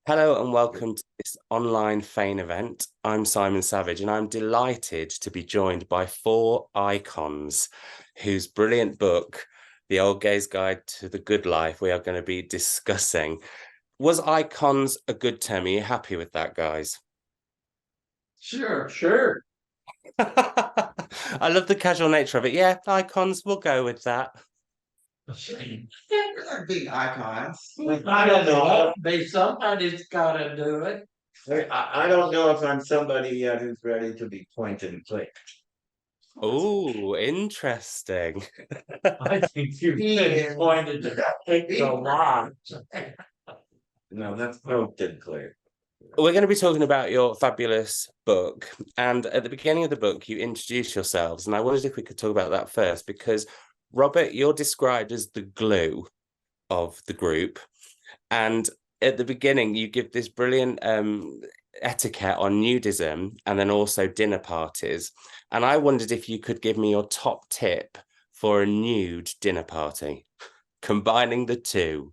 Hello and welcome to this online Fane event. I'm Simon Savidge and I'm delighted to be joined by four icons whose brilliant book, The Old Gay's Guide to the Good Life, we are going to be discussing. Was icons a good term? Are you happy with that, guys? Sure. I love the casual nature of it. Yeah, icons, we'll go with that. They're big icons. I don't know. Somebody's got to do it. I don't know if I'm somebody yet who's ready to be point and click. Oh, interesting. I think you've been pointed to a lot. No, that's point and click. We're going to be talking about your fabulous book. And at the beginning of the book, you introduce yourselves. And I wondered if we could talk about that first, because Robert, you're described as the glue of the group. And at the beginning, you give this brilliant etiquette on nudism and then also dinner parties. And I wondered if you could give me your top tip for a nude dinner party, combining the two.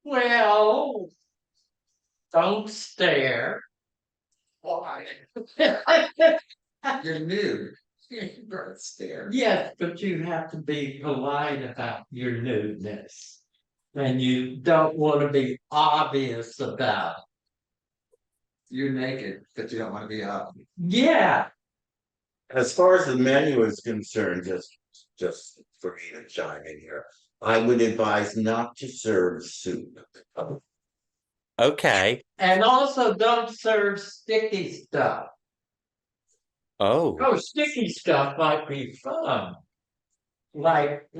Well, don't stare. Why? You're nude. Don't stare. Yes, but you have to be polite about your nudeness. And you don't want to be obvious about it. You're naked, but you don't want to be obvious. Yeah. As far as the menu is concerned, just for me to chime in here, I would advise not to serve soup. Okay. And also don't serve sticky stuff. Oh, Sticky stuff might be fun. Like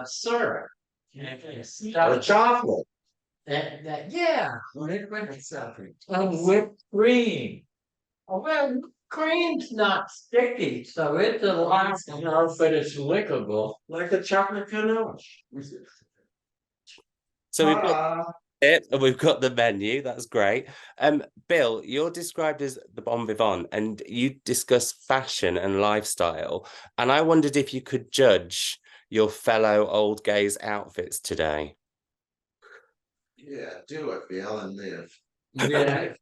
syrup. Or chocolate. Yeah. And whipped cream. Well, cream's not sticky, so it's a lot, but it's lickable. Like a chocolate ganache. so we've got it and we've got the menu. That's great. Bill, you're described as the Bon Vivant and you discuss fashion and lifestyle. And I wondered if you could judge your fellow old gays' outfits today. Yeah, do it, Bill, and live. Yeah.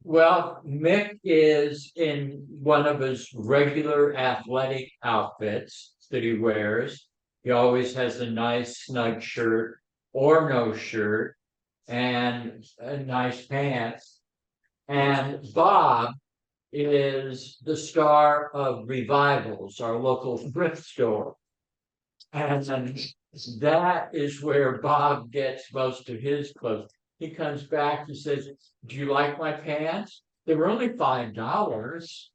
Well, Mick is in one of his regular athletic outfits that he wears. He always has a nice snug shirt or no shirt and nice pants. And Bob is the star of Revivals, our local thrift store. And that is where Bob gets most of his clothes. He comes back and says, "Do you like my pants? They were only $5."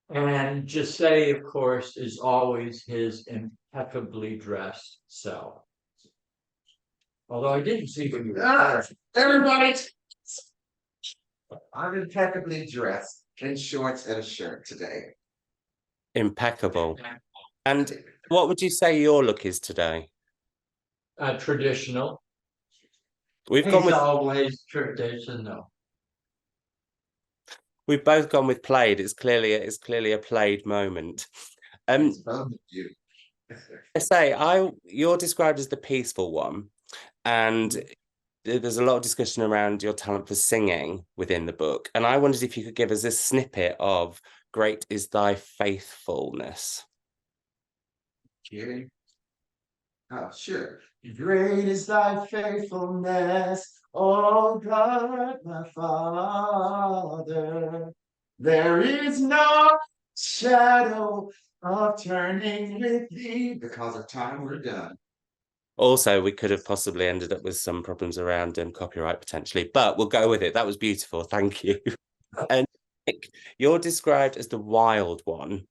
And Jessay, of course, is always his impeccably dressed self. Although I didn't see when you were Everybody, I'm impeccably dressed in shorts and a shirt today. Impeccable. And what would you say your look is today? traditional. We've He's gone with always traditional. we've both gone with played. It's clearly a played moment. It's both of you. You're described as the peaceful one, and there's a lot of discussion around your talent for singing within the book. And I wondered if you could give us a snippet of "Great is Thy Faithfulness." Kidding? Oh, sure. Great is thy faithfulness, O God, my Father. There is no shadow of turning with thee. Because of time, we're done. Also, we could have possibly ended up with some problems around copyright potentially, but we'll go with it. That was beautiful. Thank you. And Nick, you're described as the wild one,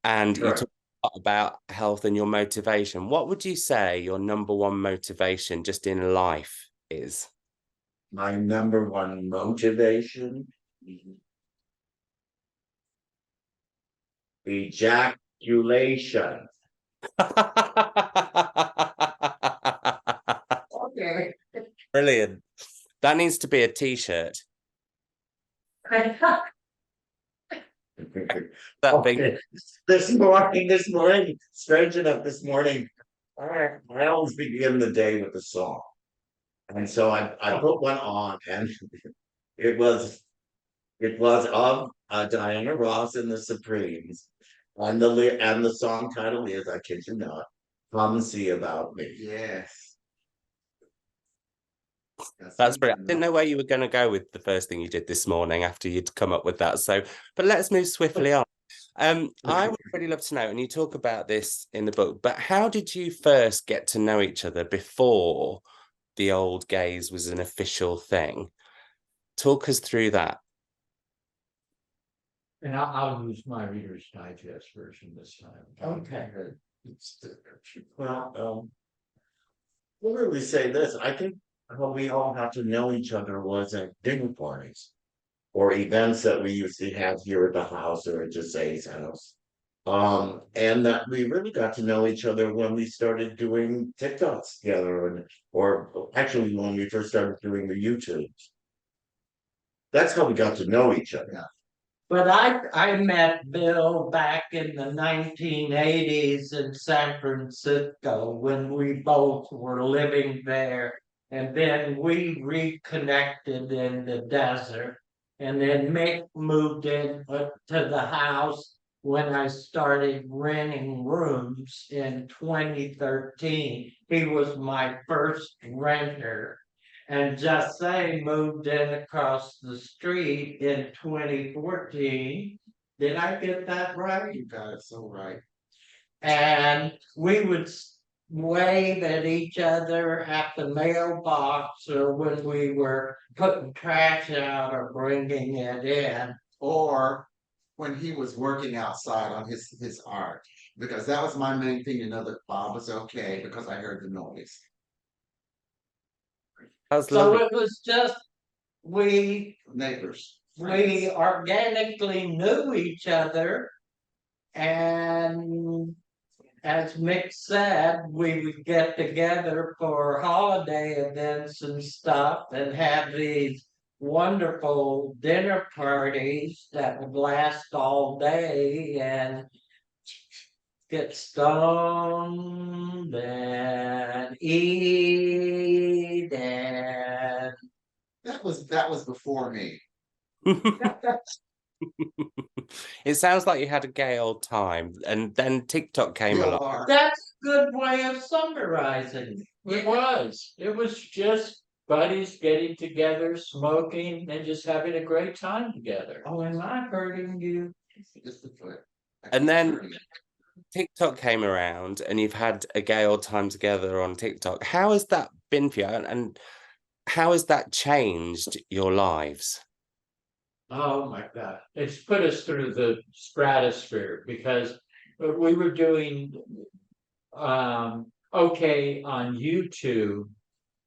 and you Right. talk a lot about health and your motivation. What would you say your number one motivation just in life is? My number one motivation, ejaculation. Okay. Brilliant. That needs to be a t-shirt. That big. Okay. This morning, strange enough, this morning, I always begin the day with a song. And so I put one on, and it was of Diana Ross and the Supremes. And the song title is, I kid you not, Come See About Me. Yes. That's brilliant. I didn't know where you were going to go with the first thing you did this morning after you'd come up with that. So, but let's move swiftly on. I would really love to know, and you talk about this in the book, but how did you first get to know each other before the old gays was an official thing? Talk us through that. And I'll use my Reader's Digest version this time. Okay. Well, we'll really say this. I think how we all have to know each other was at dinner parties or events that we used to have here at the house or at Jessay's house. And that we really got to know each other when we started doing TikToks together, or actually when we first started doing the YouTubes. That's how we got to know each other. But I met Bill back in the 1980s in San Francisco when we both were living there. And then we reconnected in the desert. And then Mick moved in to the house when I started renting rooms in 2013. He was my first renter. And Jessay moved in across the street in 2014. Did I get that right? You got it so right. And we would wave at each other at the mailbox or when we were putting trash out or bringing it in. Or when he was working outside on his art, because that was my main thing to know that Bob was okay because I heard the noise. That's So lovely. it was just we Neighbors. organically knew each other, and as Mick said, we would get together for holiday events and stuff and have these wonderful dinner parties that would last all day and get stoned and eat and That was before me. It sounds like you had a gay old time, and then TikTok came Still along. are. that's a good way of summarizing. It was. It was just buddies getting together, smoking, and just having a great time together. Oh, am I hurting you? Just a foot. And then TikTok came around, and you've had a gay old time together on TikTok. How has that been for you, and how has that changed your lives? Oh my God. It's put us through the stratosphere because we were doing okay on YouTube,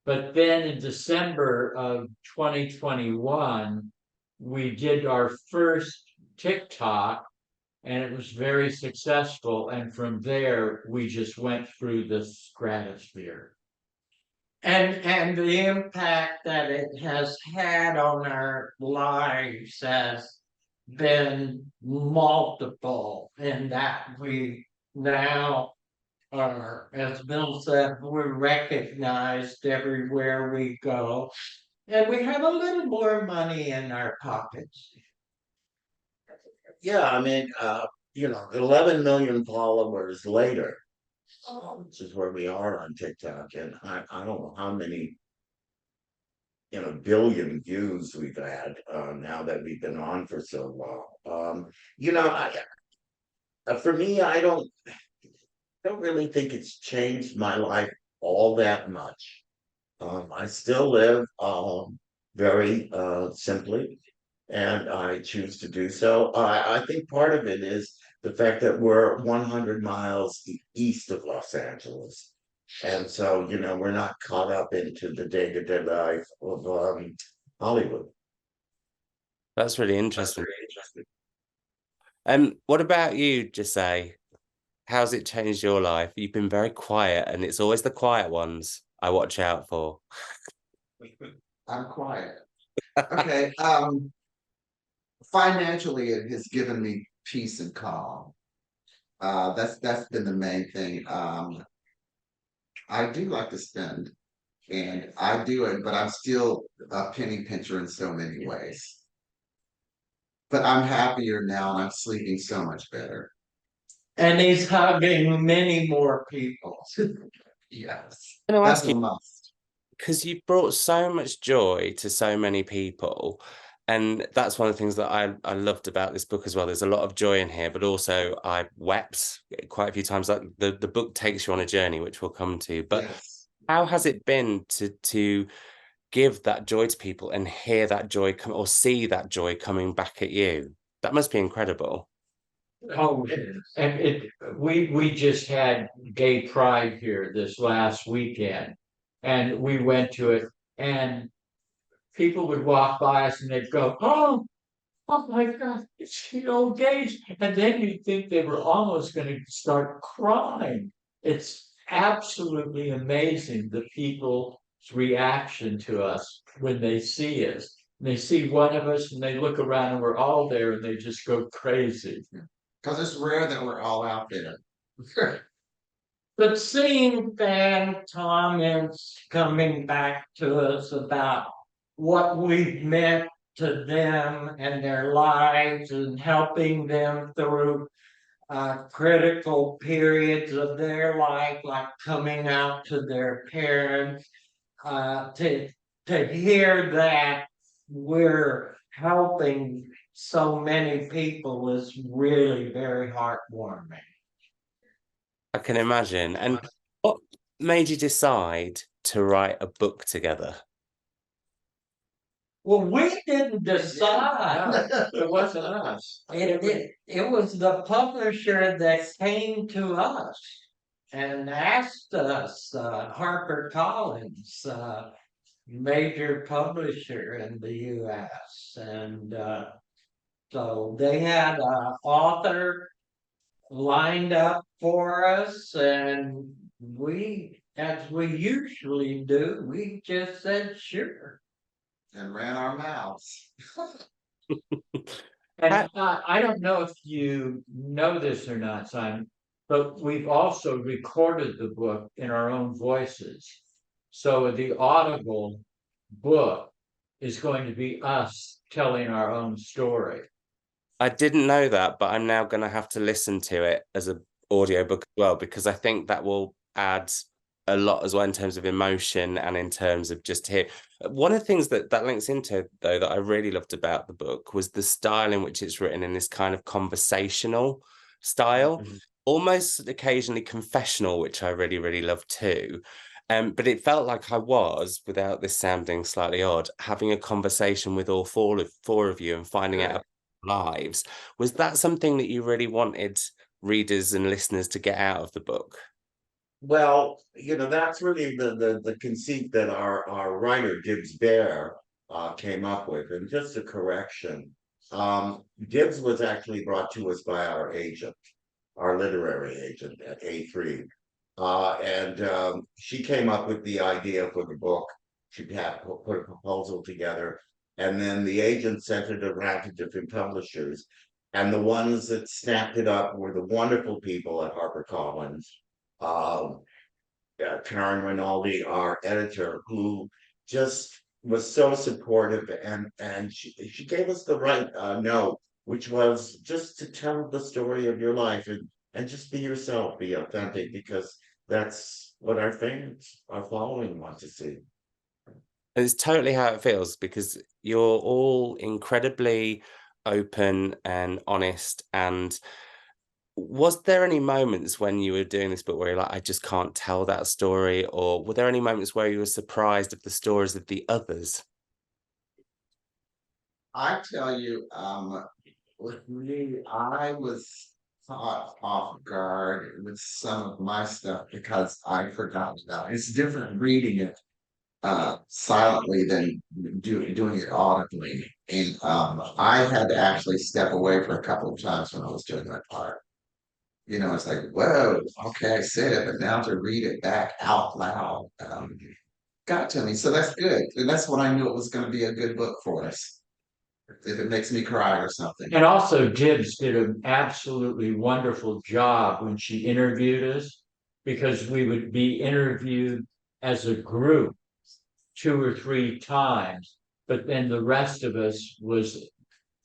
but then in December of 2021, we did our first TikTok and it was very successful. And from there, we just went through the stratosphere. And the impact that it has had on our lives has been multiple in that we now are, as Bill said, we're recognized everywhere we go. And we have a little more money in our pockets. Yeah, I mean, 11 million followers later, which is where we are on TikTok, and I don't know how many, billion views we've had now that we've been on for so long. For me, I don't really think it's changed my life all that much. I still live very simply, and I choose to do so. I think part of it is the fact that we're 100 miles east of Los Angeles. And so, we're not caught up into the day-to-day life of Hollywood. That's really interesting. What about you, Jessay? How's it changed your life? You've been very quiet, and it's always the quiet ones I watch out for. I'm quiet. Okay. Financially, it has given me peace and calm. That's been the main thing. I do like to spend, and I do it, but I'm still a penny pincher in so many ways. But I'm happier now, and I'm sleeping so much better. And he's hugging many more people. Yes, I'm going to that's ask a you, must. because you brought so much joy to so many people. And that's one of the things that I loved about this book as well. There's a lot of joy in here, but also I wept quite a few times. Like the book takes you on a journey, which we'll come to. But Yes. how has it been to give that joy to people and hear that joy come or see that joy coming back at you? That must be incredible. Oh, and we just had gay pride here this last weekend, and we went to it, and people would walk by us and they'd go, oh my God, it's the old gays. And then you'd think they were almost going to start crying. It's absolutely amazing the people's reaction to us when they see us. They see one of us and they look around and we're all there and they just go crazy. Because it's rare that we're all out there. But seeing fan comments coming back to us about what we've meant to them and their lives and helping them through critical periods of their life, like coming out to their parents, to hear that we're helping so many people is really very heartwarming. I can imagine. And what made you decide to write a book together? Well, we didn't decide. It wasn't us. It was the publisher that came to us and asked us, HarperCollins, major publisher in the US. And so they had an author lined up for us, and we, as we usually do, we just said sure. And ran our mouths. And I don't know if you know this or not, Simon, but we've also recorded the book in our own voices. So the audible book is going to be us telling our own story. I didn't know that, but I'm now going to have to listen to it as an audiobook as well, because I think that will add a lot as well in terms of emotion and in terms of just here. One of the things that links into, though, that I really loved about the book was the style in which it's written in this kind of conversational style, almost occasionally confessional, which I really, really love too. But it felt like I was, without this sounding slightly odd, having a conversation with all four of you and finding out lives. Was that something that you really wanted readers and listeners to get out of the book? Well, that's really the conceit that our writer Gibbs Bear came up with. And just a correction, Gibbs was actually brought to us by our agent, our literary agent at A3. And she came up with the idea for the book. She had put a proposal together, and then the agent sent it around to different publishers. And the ones that snapped it up were the wonderful people at HarperCollins. Karen Rinaldi, our editor, who just was so supportive, and she gave us the right note, which was just to tell the story of your life and just be yourself, be authentic, because that's what our fans, our following, want to see. It's totally how it feels, because you're all incredibly open and honest. And was there any moments when you were doing this book where you're like, I just can't tell that story? Or were there any moments where you were surprised at the stories of the others? I tell you, with me, I was caught off guard with some of my stuff because I forgot about it. It's different reading it silently than doing it audibly. And I had to actually step away for a couple of times when I was doing that part. It's like, whoa, okay, I said it, but now to read it back out loud got to me. So that's good. And that's when I knew it was going to be a good book for us. If it makes me cry or something. And also Gibbs did an absolutely wonderful job when she interviewed us, because we would be interviewed as a group 2 or 3 times, but then the rest of us was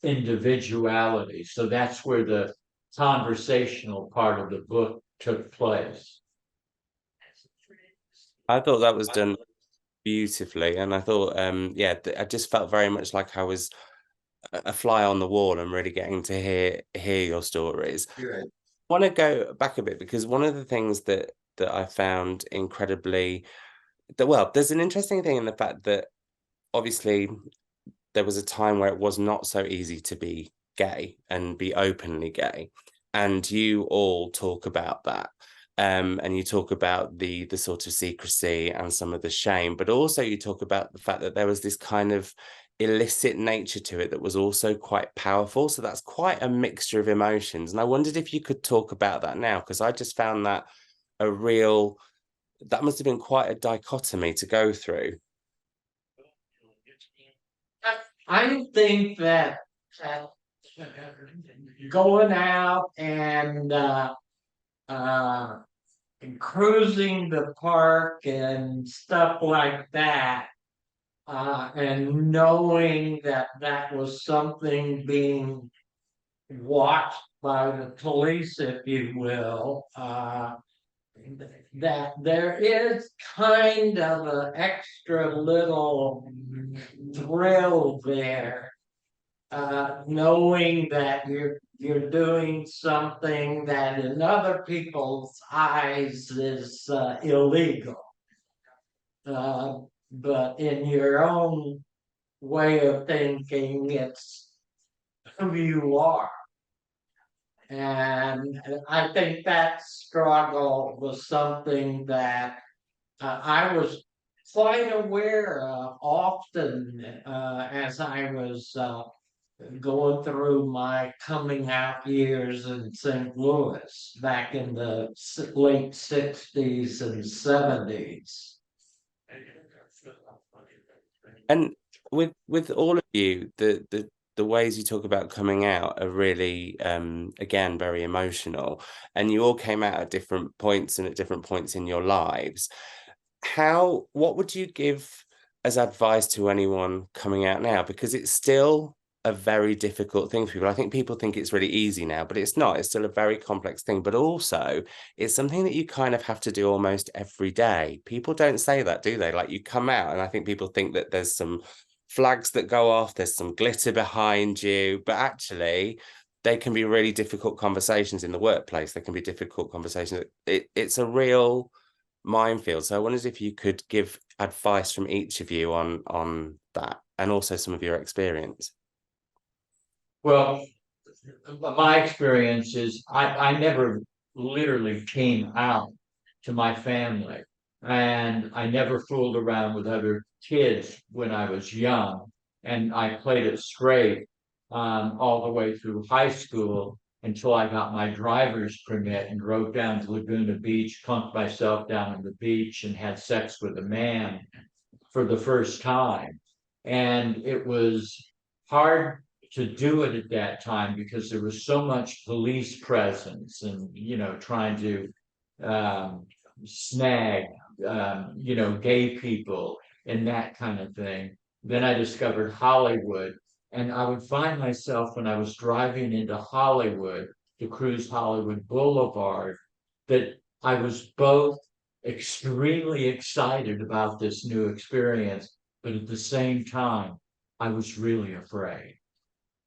individuality. So that's where the conversational part of the book took place. I thought that was done beautifully, and I thought, yeah, I just felt very much like I was a fly on the wall and really getting to hear your stories. Good. I want to go back a bit because one of the things that I found incredibly well, there's an interesting thing in the fact that obviously there was a time where it was not so easy to be gay and be openly gay, and you all talk about that. And you talk about the sort of secrecy and some of the shame, but also you talk about the fact that there was this kind of illicit nature to it that was also quite powerful. So that's quite a mixture of emotions. And I wondered if you could talk about that now, because I just found that that must have been quite a dichotomy to go through. I think that going out and cruising the park and stuff like that, and knowing that that was something being watched by the police, if you will, that there is kind of an extra little thrill there, knowing that you're doing something that in other people's eyes is illegal, but in your own way of thinking, it's who you are. And I think that struggle was something that I was quite aware of often as I was going through my coming out years in St. Louis back in the late 60s and 70s. And with all of you, the ways you talk about coming out are really again very emotional, and you all came out at different points and at different points in your lives. What would you give as advice to anyone coming out now? Because it's still a very difficult thing for people. I think people think it's really easy now, but it's not. It's still a very complex thing, but also it's something that you kind of have to do almost every day. People don't say that, do they? Like, you come out, and I think people think that there's some flags that go off, there's some glitter behind you, but actually they can be really difficult conversations in the workplace. They can be difficult conversations. It's a real minefield. So I wondered if you could give advice from each of you on that, and also some of your experience. Well, my experience is I never literally came out to my family, and I never fooled around with other kids when I was young, and I played it straight all the way through high school until I got my driver's permit and drove down to Laguna Beach, punked myself down on the beach, and had sex with a man for the first time. And it was hard to do it at that time because there was so much police presence and, trying to snag, gay people and that kind of thing. Then I discovered Hollywood, and I would find myself when I was driving into Hollywood to cruise Hollywood Boulevard that I was both extremely excited about this new experience, but at the same time, I was really afraid.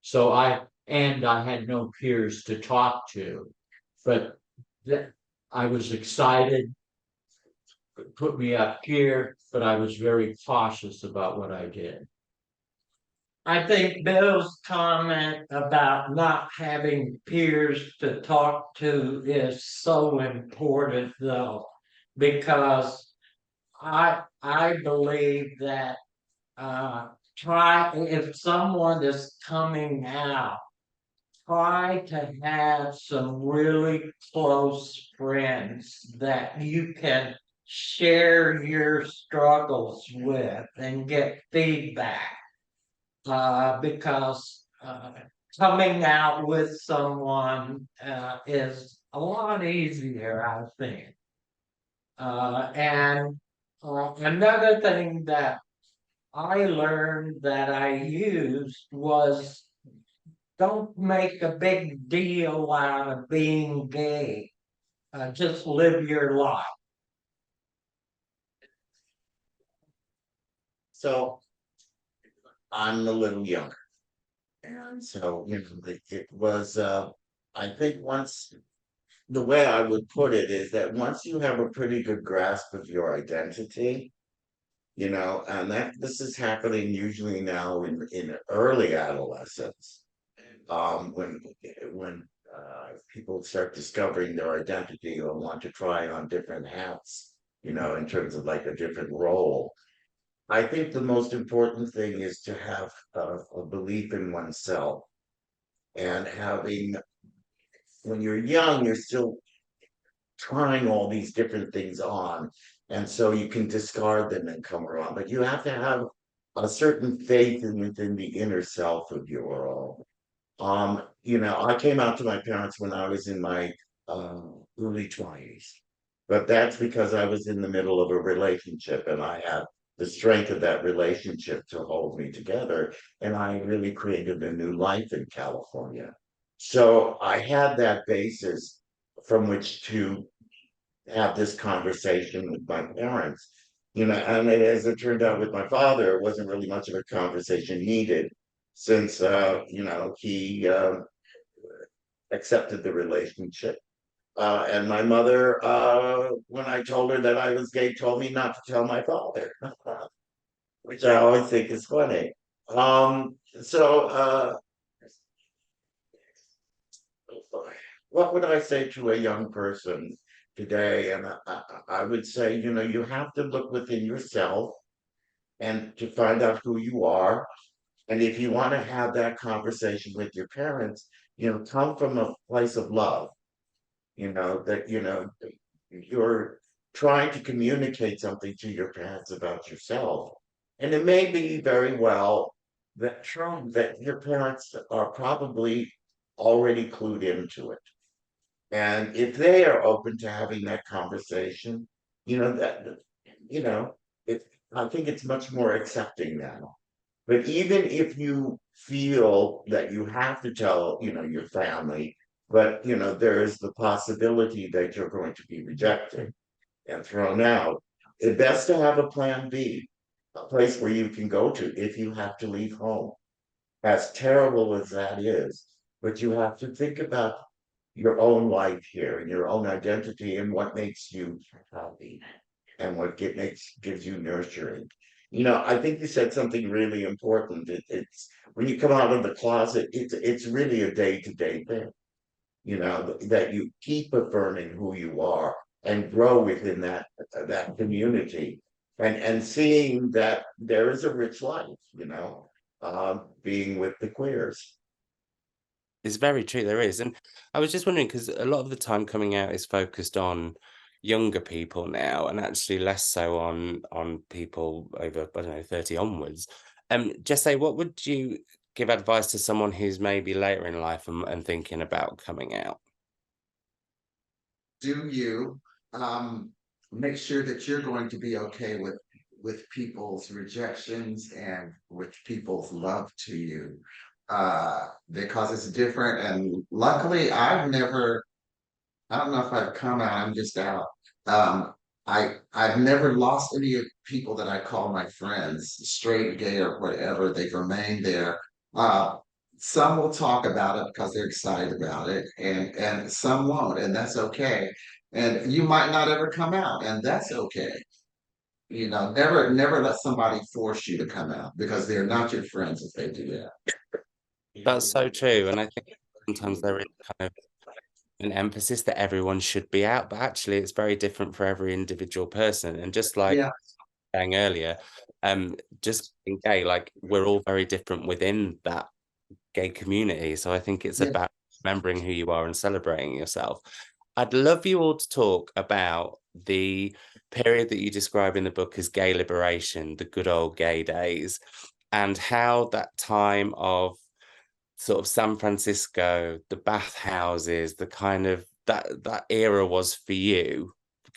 So I had no peers to talk to, but I was excited, put me up here, but I was very cautious about what I did. I think Bill's comment about not having peers to talk to is so important, though, because I believe that if someone is coming out, try to have some really close friends that you can share your struggles with and get feedback. Because coming out with someone is a lot easier, I think. And another thing that I learned that I used was don't make a big deal out of being gay. Just live your life. So I'm a little younger. And so, it was, I think once, the way I would put it is that once you have a pretty good grasp of your identity, and that this is happening usually now in early adolescence, when people start discovering their identity or want to try on different hats, in terms of like a different role. I think the most important thing is to have a belief in oneself and having, when you're young, you're still trying all these different things on. And so you can discard them and come around, but you have to have a certain faith within the inner self of your own. I came out to my parents when I was in my early 20s, but that's because I was in the middle of a relationship and I had the strength of that relationship to hold me together. And I really created a new life in California. So I had that basis from which to have this conversation with my parents. And as it turned out with my father, it wasn't really much of a conversation needed since he accepted the relationship. And my mother, when I told her that I was gay, told me not to tell my father, which I always think is funny. So what would I say to a young person today? And I would say, you have to look within yourself and to find out who you are. And if you want to have that conversation with your parents, come from a place of love, that, you're trying to communicate something to your parents about yourself. And it may be very well that your parents are probably already clued into it. And if they are open to having that conversation, that, you know, it, I think it's much more accepting now. But even if you feel that you have to tell, your family, but, there is the possibility that you're going to be rejected and thrown out, it's best to have a plan B, a place where you can go to if you have to leave home. As terrible as that is, but you have to think about your own life here and your own identity and what makes you happy and what gives you nurturing. I think you said something really important. It's when you come out of the closet, it's really a day-to-day thing. That you keep affirming who you are and grow within that community and seeing that there is a rich life. Being with the queers. It's very true, there is. And I was just wondering, because a lot of the time coming out is focused on younger people now, and actually less so on people over, I don't know, 30 onwards. Jessay, what would you give advice to someone who's maybe later in life and thinking about coming out? Do you make sure that you're going to be okay with people's rejections and with people's love to you, because it's different. And luckily I don't know if I've come out, I'm just out. I've never lost any of people that I call my friends, straight, gay, or whatever. They've remained there. Uh, some will talk about it because they're excited about it, and some won't, and that's okay. And you might not ever come out, and that's okay. Never let somebody force you to come out because they're not your friends if they do that. That's so true. And I think sometimes there is kind of an emphasis that everyone should be out, but actually it's very different for every individual person. And just like Yeah, saying earlier, just being gay, like we're all very different within that gay community. So I think it's yeah. about remembering who you are and celebrating yourself. I'd love you all to talk about the period that you describe in the book as gay liberation, the good old gay days, and how that time of sort of San Francisco, the bathhouses, the kind of that era was for you,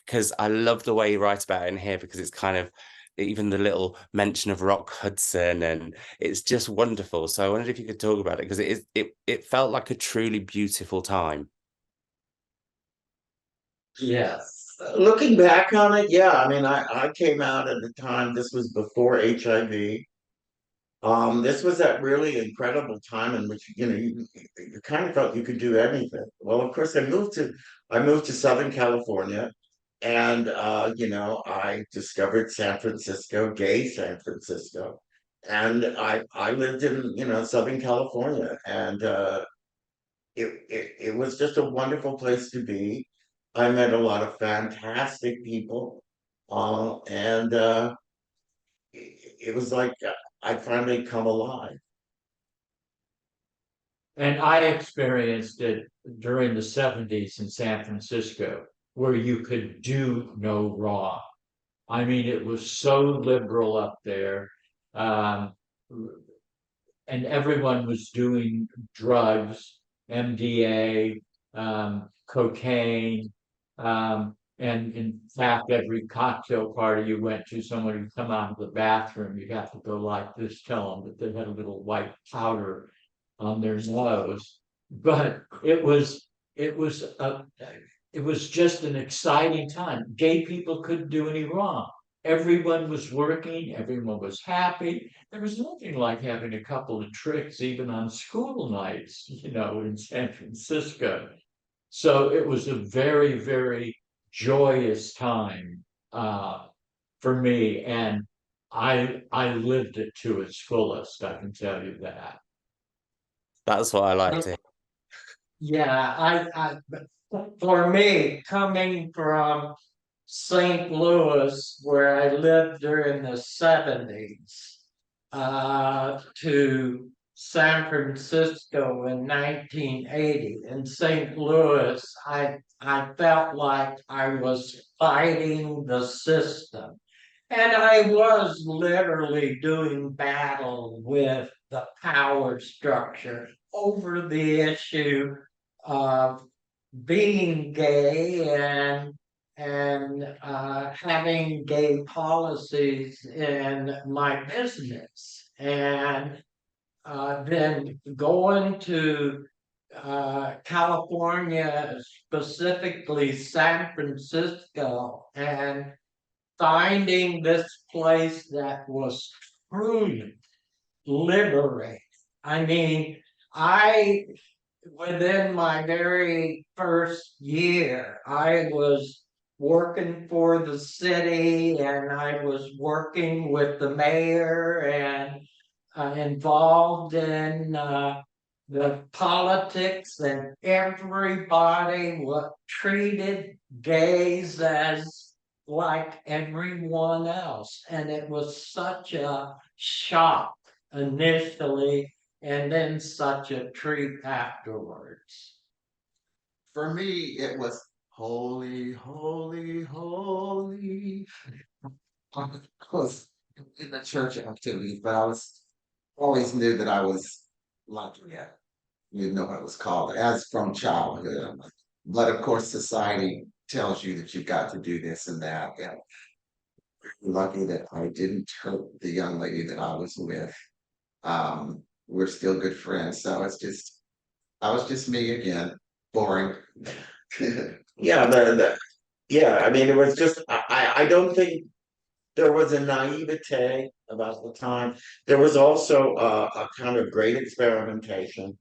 because I love the way you write about it in here, because it's kind of even the little mention of Rock Hudson, and it's just wonderful. So I wondered if you could talk about it, because it felt like a truly beautiful time. Yes. Looking back on it, yeah, I mean, I came out at the time, this was before HIV. This was that really incredible time in which, you kind of felt you could do anything. Well, of course, I moved to Southern California, and I discovered San Francisco, gay San Francisco. And I lived in, Southern California, and it was just a wonderful place to be. I met a lot of fantastic people, and it was like I finally come alive. And I experienced it during the 70s in San Francisco, where you could do no wrong. I mean, it was so liberal up there. Um, and everyone was doing drugs, MDA, cocaine, and in fact, every cocktail party you went to, someone would come out of the bathroom, you'd have to go like this, tell them that they had a little white powder on their nose. But it was just an exciting time. Gay people couldn't do any wrong. Everyone was working, everyone was happy. There was nothing like having a couple of tricks, even on school nights, in San Francisco. So it was a very, very joyous time for me, and I lived it to its fullest. I can tell you that. That's what I liked it. Yeah, for me, coming from St. Louis, where I lived during the 70s, to San Francisco in 1980. In St. Louis, I felt like I was fighting the system. And I was literally doing battle with the power structure over the issue of being gay and having gay policies in my business, and then going to California, specifically San Francisco, and finding this place that was truly liberating. I mean, I within my very first year, I was working for the city, and I was working with the mayor, and involved in the politics, and everybody was treated gays as like everyone else. And it was such a shock initially, and then such a treat afterwards. For me, it was holy, holy, holy. I was in the church activities, but I was always knew that I was lucky. Yeah, you know what it was called as from childhood. But of course, society tells you that you've got to do this and that. And lucky that I didn't hurt the young lady that I was with. We're still good friends, so I was just me again, boring. Yeah, yeah. I mean, it was just I don't think there was a naivete about the time. There was also a kind of great experimentation,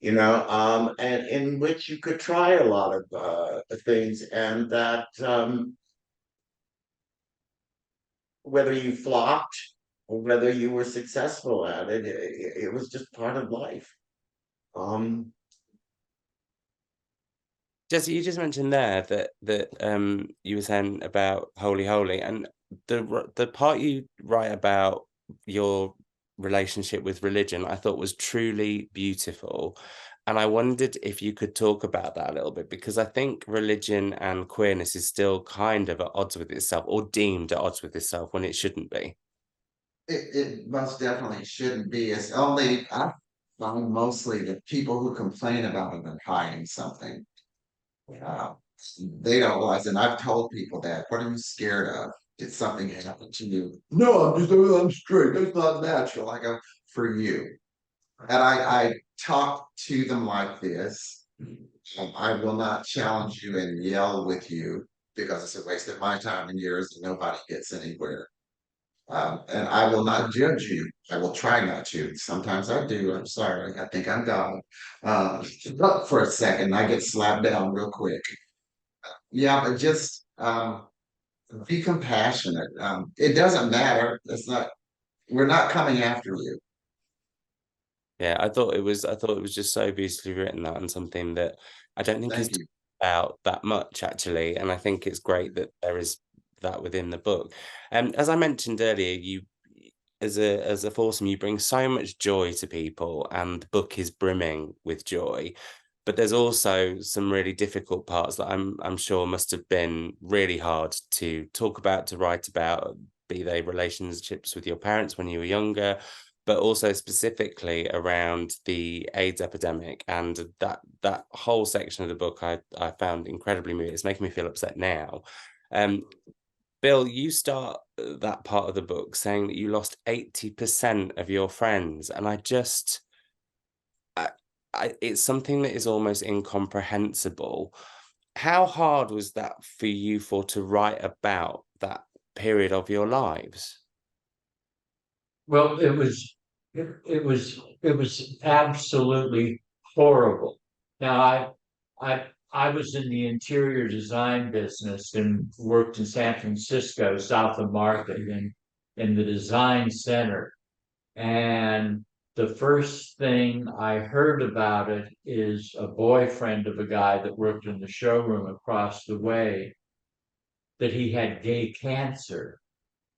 and in which you could try a lot of things, and that whether you flopped or whether you were successful at it, it was just part of life. Jessay, you just mentioned there that you were saying about Holy Holy, and the part you write about your relationship with religion, I thought was truly beautiful. And I wondered if you could talk about that a little bit, because I think religion and queerness is still kind of at odds with itself, or deemed at odds with itself, when it shouldn't be. It most definitely shouldn't be. It's only I find mostly that people who complain about it are hiding something. they don't realize, and I've told people that. What are you scared of? Did something happen to you? No, I'm straight. That's not natural. I go, for you. And I talk to them like this. I will not challenge you and yell with you because it's a waste of my time and yours, and nobody gets anywhere. And I will not judge you. I will try not to. Sometimes I do. I'm sorry. I think I'm God. But for a second, I get slapped down real quick. Yeah, but just be compassionate. It doesn't matter. It's not. We're not coming after you. Yeah, I thought it was just so beautifully written, that, and something that I don't think is Thank you. about that much, actually. And I think it's great that there is that within the book. As I mentioned earlier, you, as a foursome, you bring so much joy to people, and the book is brimming with joy. But there's also some really difficult parts that I'm sure must have been really hard to talk about, to write about, be they relationships with your parents when you were younger, but also specifically around the AIDS epidemic. And that whole section of the book I found incredibly moving. It's making me feel upset now. Um, Bill, you start that part of the book saying that you lost 80% of your friends, and it's something that is almost incomprehensible. How hard was that for you to write about that period of your lives? Well, it was absolutely horrible. Now I was in the interior design business and worked in San Francisco, south of Market, in the design center. And the first thing I heard about it is a boyfriend of a guy that worked in the showroom across the way, that he had gay cancer.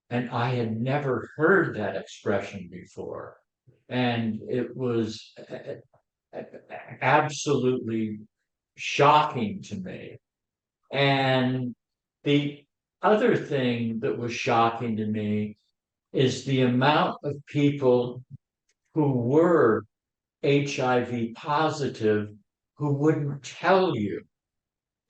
And I had never heard that expression before. And it was absolutely shocking to me. And the other thing that was shocking to me is the amount of people who were HIV positive who wouldn't tell you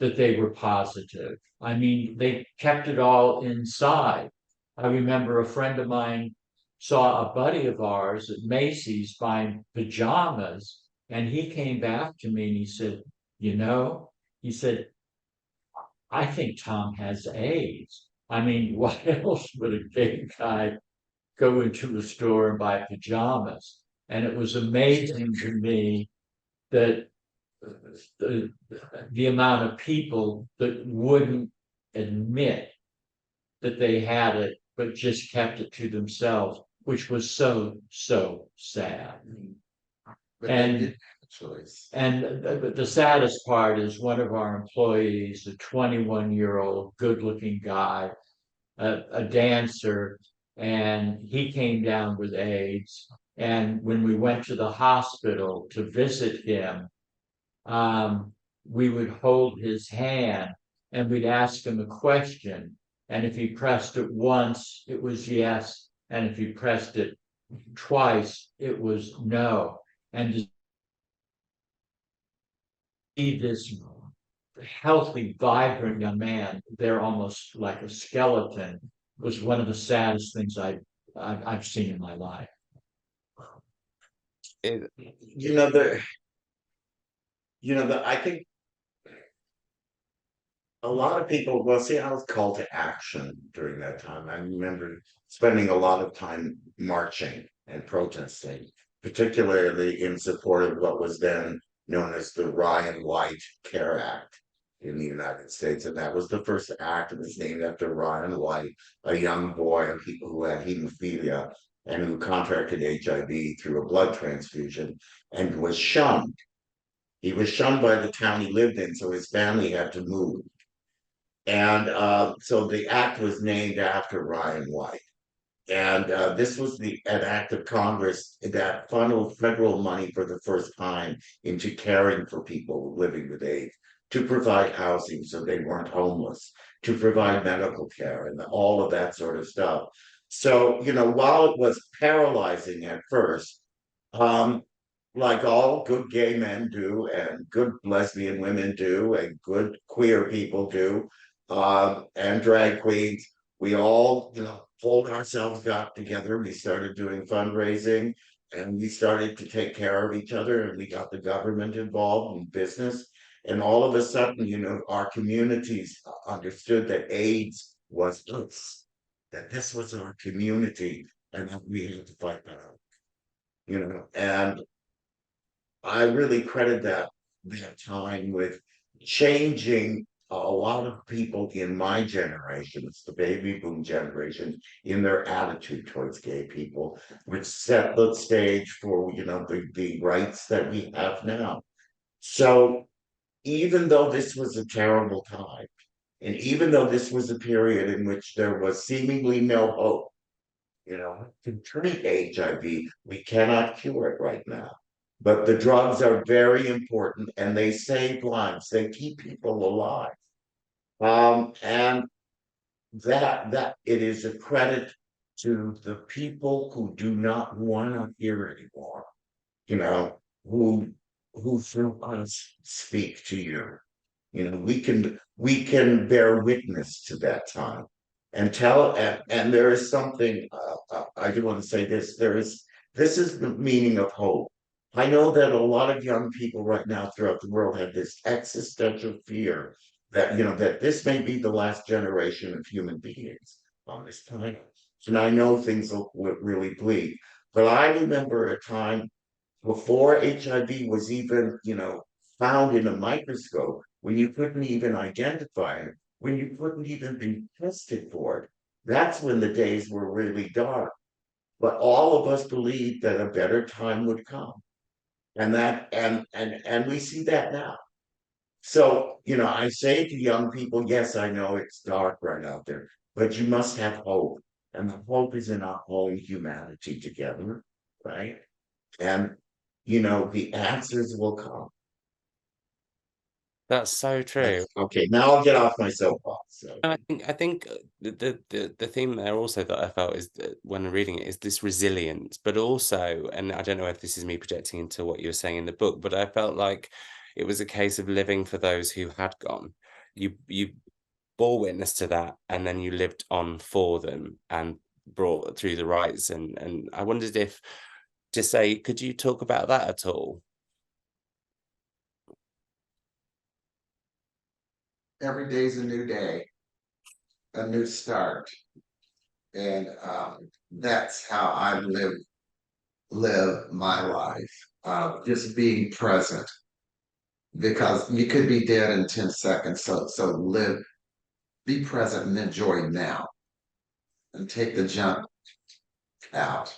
that they were positive. I mean, they kept it all inside. I remember a friend of mine saw a buddy of ours at Macy's buying pajamas, and he came back to me and he said, you know, he said, I think Tom has AIDS. I mean, why else would a gay guy go into a store and buy pajamas? And it was amazing to me that the, the amount of people that wouldn't admit that they had it, but just kept it to themselves, which was so, so sad. But And- they did have a choice. And the saddest part is one of our employees, a 21-year-old good-looking guy, a dancer, and he came down with AIDS. And when we went to the hospital to visit him, we would hold his hand and we'd ask him a question. And if he pressed it once, it was yes. And if he pressed it twice, it was no. And to see this healthy, vibrant young man, they're almost like a skeleton, was one of the saddest things I've seen in my life. It, You know, the I think a lot of people, well, see, I was called to action during that time. I remember spending a lot of time marching and protesting, particularly in support of what was then known as the Ryan White Care Act in the United States. And that was the first act. It was named after Ryan White, a young boy who had hemophilia and who contracted HIV through a blood transfusion and was shunned. He was shunned by the town he lived in, so his family had to move. And so the act was named after Ryan White. And this was an act of Congress that funneled federal money for the first time into caring for people living with AIDS, to provide housing so they weren't homeless, to provide medical care and all of that sort of stuff. So, while it was paralyzing at first, um, like all good gay men do, and good lesbian women do, and good queer people do, and drag queens, we all, pulled ourselves got together. We started doing fundraising, and we started to take care of each other, and we got the government involved in business. And all of a sudden, our communities understood that AIDS was us, that this was our community, and that we had to fight that out. And I really credit that time with changing a lot of people in my generation, it's the baby boom generation, in their attitude towards gay people, which set the stage for the rights that we have now. So even though this was a terrible time, and even though this was a period in which there was seemingly no hope, to treat HIV, we cannot cure it right now. But the drugs are very important, and they save lives. They keep people alive. And that it is a credit to the people who do not want to hear anymore, you know, who through us speak to you. We can bear witness to that time and tell, and there is something, I do want to say this, this is the meaning of hope. I know that a lot of young people right now throughout the world have this existential fear that that this may be the last generation of human beings on this planet. And I know things look really bleak, but I remember a time before HIV was even, found in a microscope, when you couldn't even identify it, when you couldn't even be tested for it. That's when the days were really dark. But all of us believed that a better time would come. And we see that now. So, I say to young people, yes, I know it's dark right out there, but you must have hope. And the hope is in our whole humanity together, right? And the answers will come. That's so true. Okay, now I'll get off my soapbox. So. I think the theme there also that I felt is that when reading it is this resilience, but also, and I don't know if this is me projecting into what you were saying in the book, but I felt like it was a case of living for those who had gone. You bore witness to that, and then you lived on for them and brought through the rights. And I wondered if, Jessay, could you talk about that at all? Every day's a new day, a new start. And that's how I live my life. Just being present. Because you could be dead in 10 seconds. So be present and enjoy now. And take the jump out.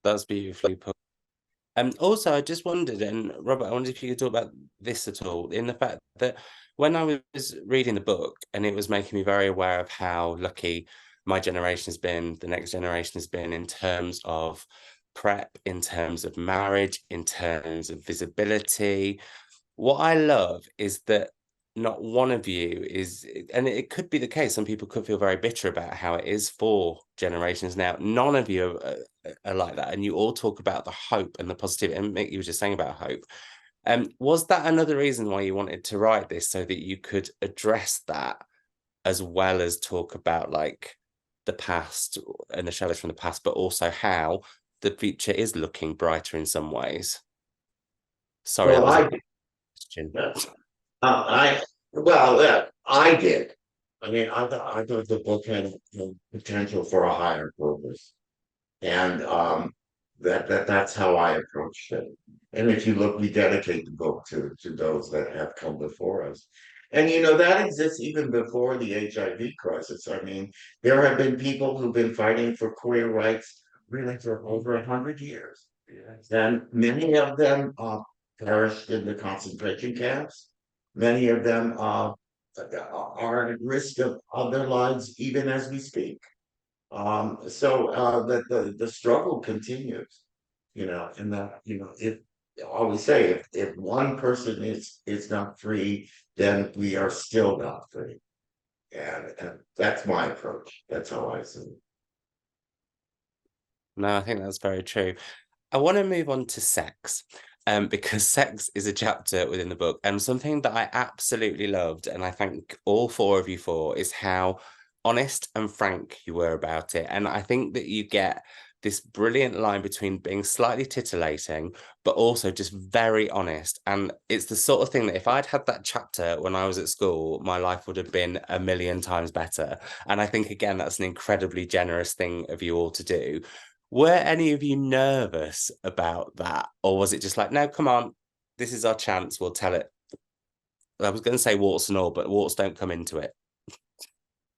That's beautifully put. Also, I just wondered, and Robert, I wondered if you could talk about this at all, in the fact that when I was reading the book, and it was making me very aware of how lucky my generation has been, the next generation has been in terms of PrEP, in terms of marriage, in terms of visibility. What I love is that not one of you is, and it could be the case, some people could feel very bitter about how it is for generations now. None of you are like that. And you all talk about the hope and the positivity. And Mick, you were just saying about hope. Was that another reason why you wanted to write this, so that you could address that as well as talk about like the past and the shadows from the past, but also how the future is looking brighter in some ways? Sorry, Well, that was I a did. question. I did. I mean, I thought the book had potential for a higher purpose, and that's how I approached it. And if you look, we dedicate the book to those that have come before us. And that exists even before the HIV crisis. I mean, there have been people who've been fighting for queer rights really for over 100 years. And many of them perished in the concentration camps. Many of them are at risk of their lives even as we speak. So that the struggle continues, and that if I always say if one person is not free, then we are still not free, and that's my approach. That's how I see it. No, I think that's very true. I want to move on to sex, because sex is a chapter within the book, and something that I absolutely loved, and I thank all four of you for, is how honest and frank you were about it. And I think that you get this brilliant line between being slightly titillating, but also just very honest. And it's the sort of thing that if I'd had that chapter when I was at school, my life would have been a million times better. And I think, again, that's an incredibly generous thing of you all to do. Were any of you nervous about that? Or was it just like, no, come on, this is our chance, we'll tell it? I was going to say warts and all, but warts don't come into it.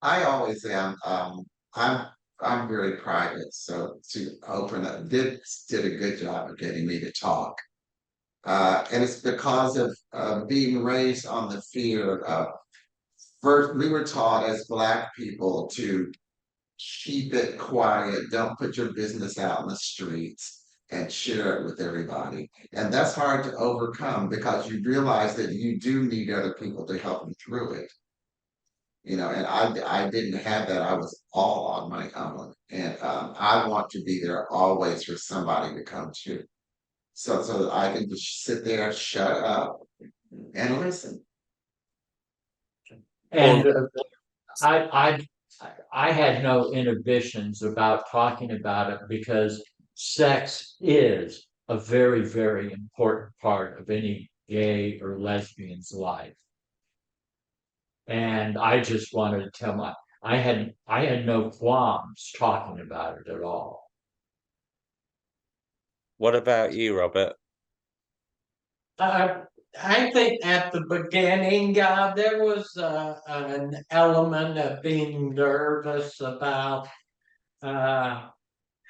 I always am. I'm very private, so to open up did a good job of getting me to talk. And it's because of being raised on the fear of first we were taught as Black people to keep it quiet, don't put your business out in the streets and share it with everybody. And that's hard to overcome because you realize that you do need other people to help you through it. And I didn't have that. I was all on my own. And I want to be there always for somebody to come to. So that I can just sit there, shut up, and listen. And I had no inhibitions about talking about it because sex is a very, very important part of any gay or lesbian's life. And I just wanted to tell I had no qualms talking about it at all. What about you, Robert? I think at the beginning, there was an element of being nervous about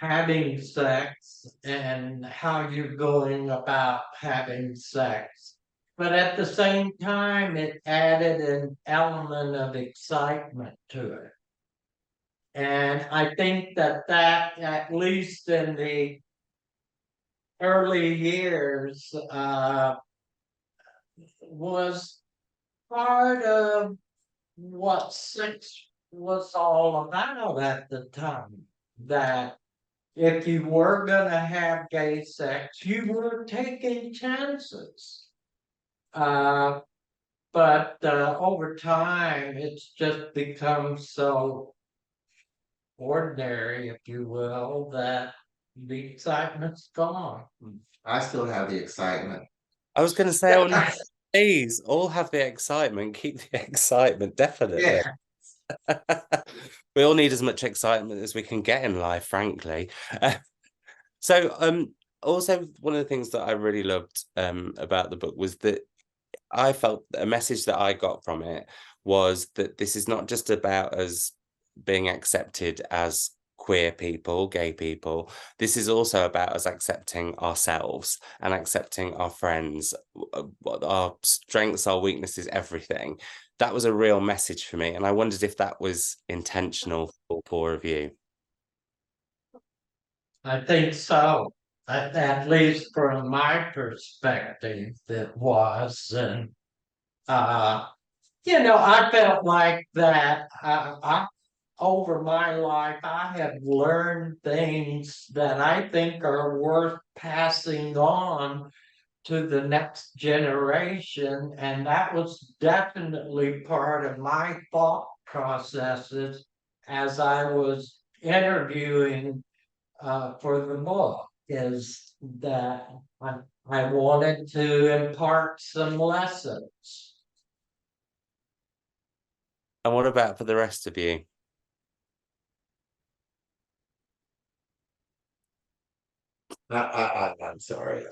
having sex and how you're going about having sex. But at the same time, it added an element of excitement to it. And I think that at least in the early years, was part of what sex was all about at the time. That if you were going to have gay sex, you were taking chances. But over time, it's just become so ordinary, if you will, that the excitement's gone. I still have the excitement. I was going to say, oh, no, please, all have the excitement. Keep the excitement, definitely. Yeah. We all need as much excitement as we can get in life, frankly. So, also one of the things that I really loved about the book was that I felt a message that I got from it was that this is not just about us being accepted as queer people, gay people. This is also about us accepting ourselves and accepting our friends, our strengths, our weaknesses, everything. That was a real message for me. And I wondered if that was intentional for four of you. I think so. At least from my perspective, it was. And, I felt like that over my life, I have learned things that I think are worth passing on to the next generation. And that was definitely part of my thought processes as I was interviewing for the book, is that I wanted to impart some lessons. And what about for the rest of you? I'm sorry.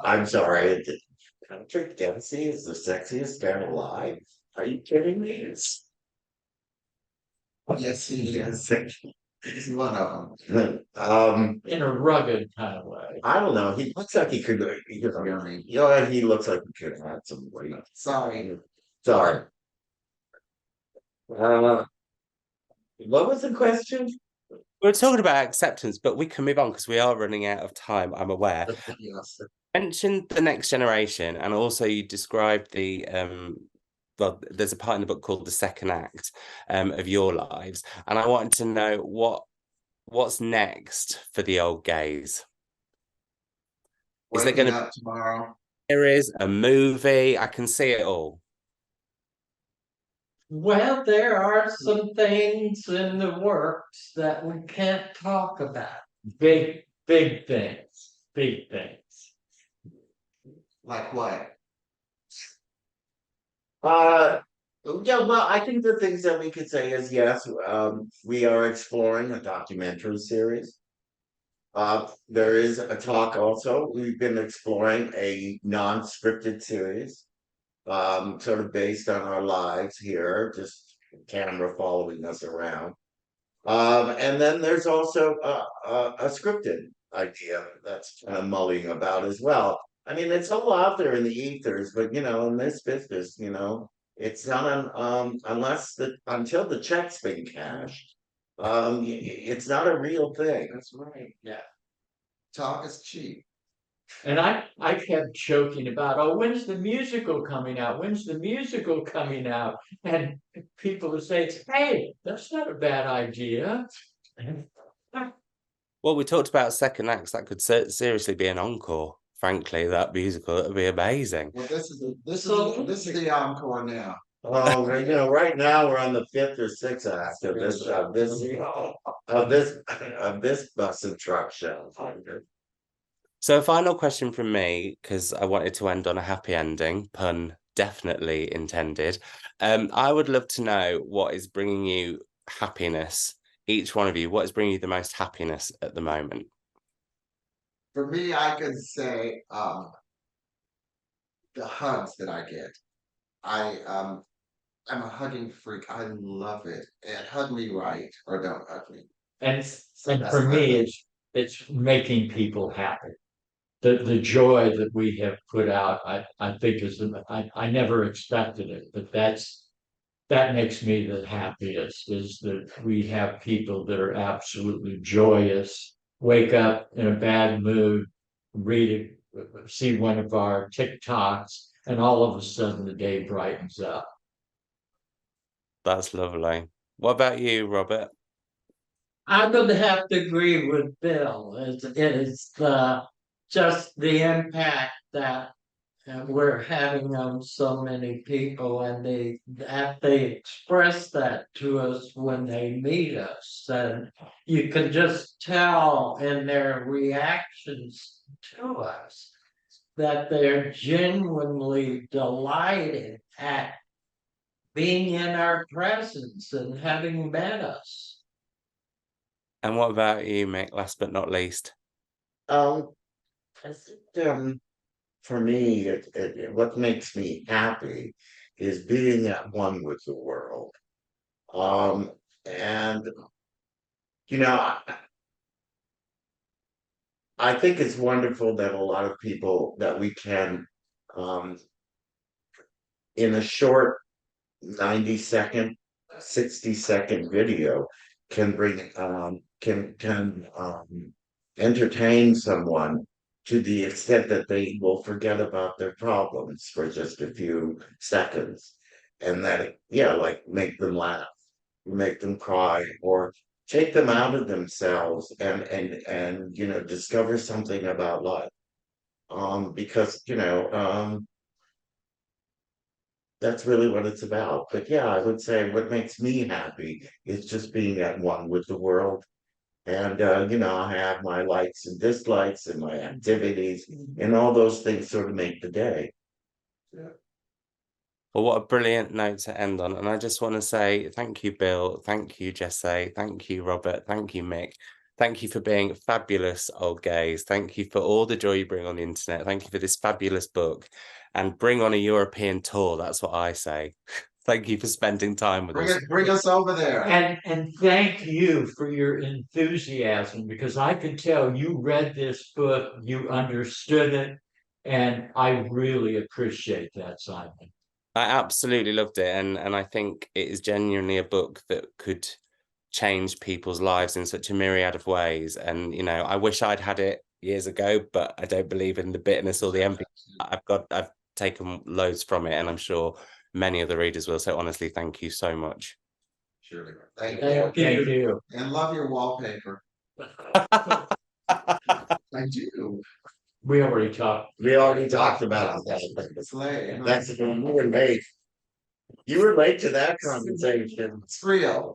I'm sorry. Patrick Dempsey is the sexiest man alive. Are you kidding me? Yes, he is. He's one of them. In a rugged kind of way. I don't know. He looks like he could. He looks like he could have some weight. Sorry. What was the question? We're talking about acceptance, but we can move on because we are running out of time, I'm aware. Yes. Mentioned the next generation, and also you described the well, there's a part in the book called the second act of your lives, and I wanted to know what's next for the old gays? Is there Waking going to up tomorrow. There is a movie? I can see it all. Well, there are some things in the works that we can't talk about. Big things, big things. Like what? Yeah, well, I think the things that we could say is yes, we are exploring a documentary series. There is a talk also. We've been exploring a non-scripted series, sort of based on our lives here, just camera following us around. And then there's also a scripted idea that's kind of mulling about as well. I mean, it's all out there in the ethers, but you know, in this business, you know, it's not until the check's been cashed. It's not a real thing. That's right. Yeah. Talk is cheap. And I kept joking about, oh, when's the musical coming out? When's the musical coming out? And people would say, hey, that's not a bad idea. Well, we talked about second acts. That could seriously be an encore. Frankly, that musical, that would be amazing. Well, this is the encore now. Oh, you know, right now we're on the 5th or 6th act of this bus and truck show. So a final question from me, because I wanted to end on a happy ending, pun definitely intended. I would love to know what is bringing you happiness, each one of you, what is bringing you the most happiness at the moment? For me, I can say the hugs that I get. I'm a hugging freak. I love it. And hug me right or don't hug me. And So that's for my me, thing. it's making people happy. The joy that we have put out, I think I never expected it, but that makes me the happiest, is that we have people that are absolutely joyous, wake up in a bad mood, see one of our TikToks, and all of a sudden the day brightens up. That's lovely. What about you, Robert? I'm gonna have to agree with Bill. It's just the impact that we're having on so many people, and they express that to us when they meet us, and you can just tell in their reactions to us that they're genuinely delighted at being in our presence and having met us. And what about you, Mick, last but not least? I think for me, what makes me happy is being at one with the world. And you know, I think it's wonderful that a lot of people that we can, in a short 90-second, 60-second video, can bring can entertain someone to the extent that they will forget about their problems for just a few seconds, and that like make them laugh, make them cry, or take them out of themselves and you know, discover something about life. Because you know, that's really what it's about. But yeah, I would say what makes me happy is just being at one with the world. And you know, I have my likes and dislikes and my activities, and all those things sort of make the day. Well, what a brilliant note to end on. And I just want to say thank you, Bill. Thank you, Jessay. Thank you, Robert. Thank you, Mick. Thank you for being fabulous old gays. Thank you for all the joy you bring on the internet. Thank you for this fabulous book, and bring on a European tour. That's what I say. Thank you for spending time with us. Bring us over there. And thank you for your enthusiasm, because I could tell you read this book, you understood it, and I really appreciate that, Simon. I absolutely loved it, and I think it is genuinely a book that could change people's lives in such a myriad of ways. And you know, I wish I'd had it years ago, but I don't believe in the bitterness or the envy. I've taken loads from it, and I'm sure many of the readers will. So honestly, thank you so much. Surely. Thank Thank you. you. And love your wallpaper. I do. We already talked. We already talked about that. It's late. That's when you were late. You were late to that conversation. It's real.